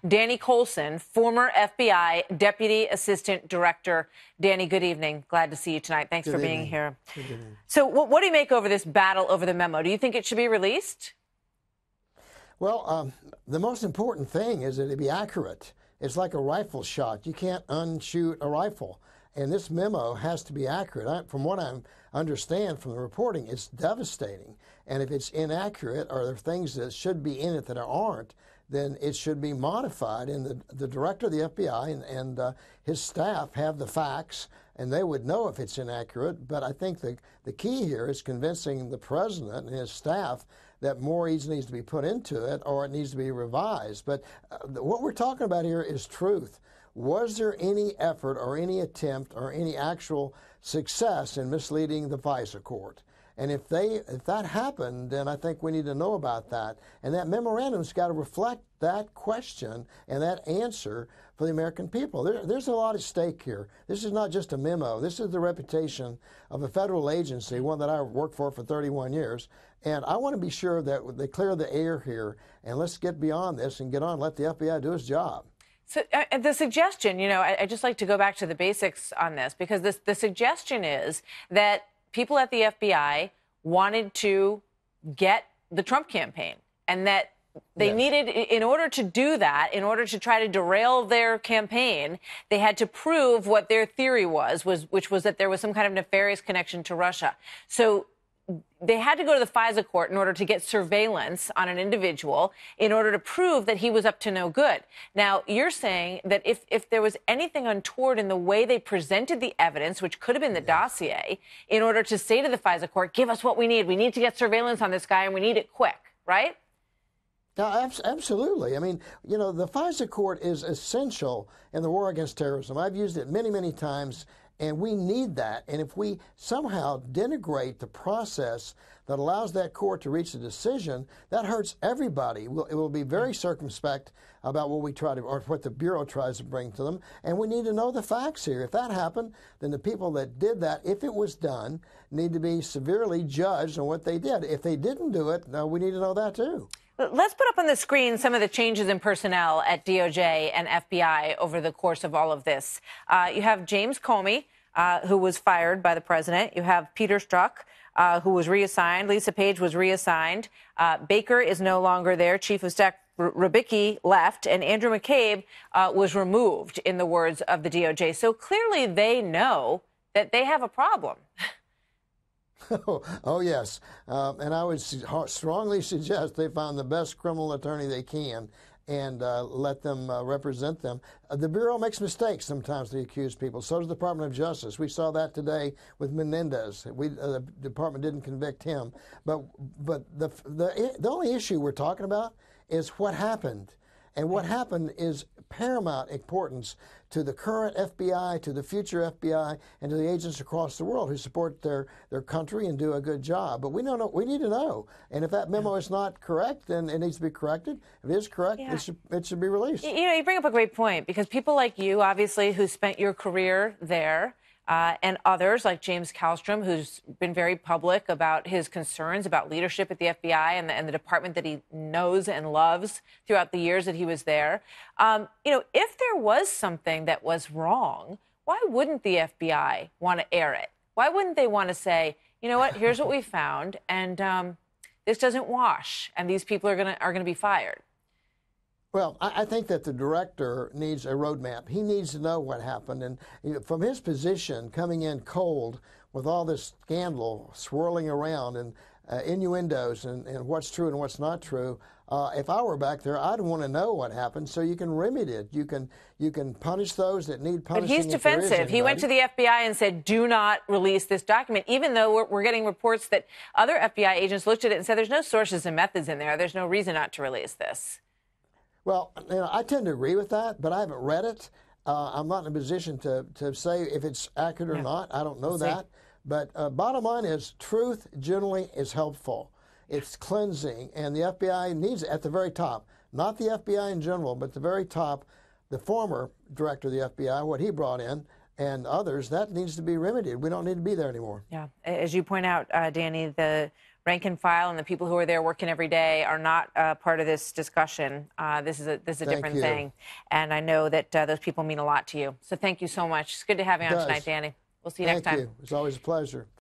Danny Coulson, former FBI Deputy Assistant Director. Danny, good evening. Glad to see you tonight. Thanks for being here. Good evening. So what do you make over this battle over the memo? Do you think it should be released? Well, the most important thing is that it be accurate. It's like a rifle shot. You can't unshoot a rifle. And this memo has to be accurate. From what I understand from the reporting, it's devastating. And if it's inaccurate or there are things that should be in it that aren't, then it should be modified. And the director of the FBI and his staff have the facts, and they would know if it's inaccurate. But I think the key here is convincing the president and his staff that more needs to be put into it or it needs to be revised. But what we're talking about here is truth. Was there any effort or any attempt or any actual success in misleading the Fisa court? And if that happened, then I think we need to know about that. And that memorandum's got to reflect that question and that answer for the American people. There's a lot at stake here. This is not just a memo. This is the reputation of a federal agency, one that I worked for 31 years. And I want to be sure that they clear the air here. And let's get beyond this and get on, let the FBI do its job. So the suggestion, I just like to go back to the basics on this, because the suggestion is that people at the FBI wanted to get the Trump campaign, and that they needed, in order to do that, in order to try to derail their campaign, they had to prove what their theory was, which was that there was some kind of nefarious connection to Russia. So they had to go to the Fisa court in order to get surveillance on an individual in order to prove that he was up to no good. Now, you're saying that if there was anything untoward in the way they presented the evidence, which could have been the dossier, in order to say to the Fisa court, give us what we need to get surveillance on this guy, and we need it quick, right? No, absolutely. I mean, the Fisa court is essential in the war against terrorism. I've used it many, many times. And we need that. And if we somehow denigrate the process that allows that court to reach a decision, that hurts everybody. It will be very circumspect about what we try to, or what the Bureau tries to bring to them. And we need to know the facts here. If that happened, then the people that did that, if it was done, need to be severely judged on what they did. If they didn't do it, we need to know that too. Let's put up on the screen some of the changes in personnel at DOJ and FBI over the course of all of this. You have James Comey, who was fired by the president. You have Peter Strzok, who was reassigned. Lisa Page was reassigned. Baker is no longer there. Chief of Staff Rybicki left, and Andrew McCabe was removed, in the words of the DOJ. So clearly they know that they have a problem. Oh, yes. And I would strongly suggest they find the best criminal attorney they can and let them represent them. The Bureau makes mistakes sometimes to accuse people. So does the Department of Justice. We saw that today with Menendez. The department didn't convict him. But the only issue we're talking about is what happened. And what happened is paramount importance to the current FBI, to the future FBI, and to the agents across the world who support their country and do a good job. But we need to know. And if that memo is not correct, then it needs to be corrected. If it is correct, it should be released. You bring up a great point, because people like you, obviously, who spent your career there, and others like James Kallstrom, who's been very public about his concerns about leadership at the FBI and the department that he knows and loves throughout the years that he was there. If there was something that was wrong, why wouldn't the FBI want to air it? Why wouldn't they want to say, you know what, here's what we found, and this doesn't wash, and these people are gonna be fired? Well, I think that the director needs a roadmap. He needs to know what happened. And from his position, coming in cold with all this scandal swirling around and innuendos and what's true and what's not true, if I were back there, I'd want to know what happened so you can remedy it. You can punish those that need punishing. But he's defensive. He went to the FBI and said, do not release this document, even though we're getting reports that other FBI agents looked at it and said there's no sources and methods in there. There's no reason not to release this. Well, I tend to agree with that, but I haven't read it. I'm not in a position to say if it's accurate or not. I don't know that. But bottom line is, truth generally is helpful. It's cleansing, and the FBI needs it at the very top. Not the FBI in general, but the very top, the former director of the FBI, what he brought in, and others, that needs to be remedied. We don't need to be there anymore. Yeah. As you point out, Danny, the rank and file and the people who are there working every day are not part of this discussion. This is a different thing. And I know that those people mean a lot to you. So thank you so much. It's good to have you on tonight, Danny. We'll see you next time. Thank you. It's always a pleasure.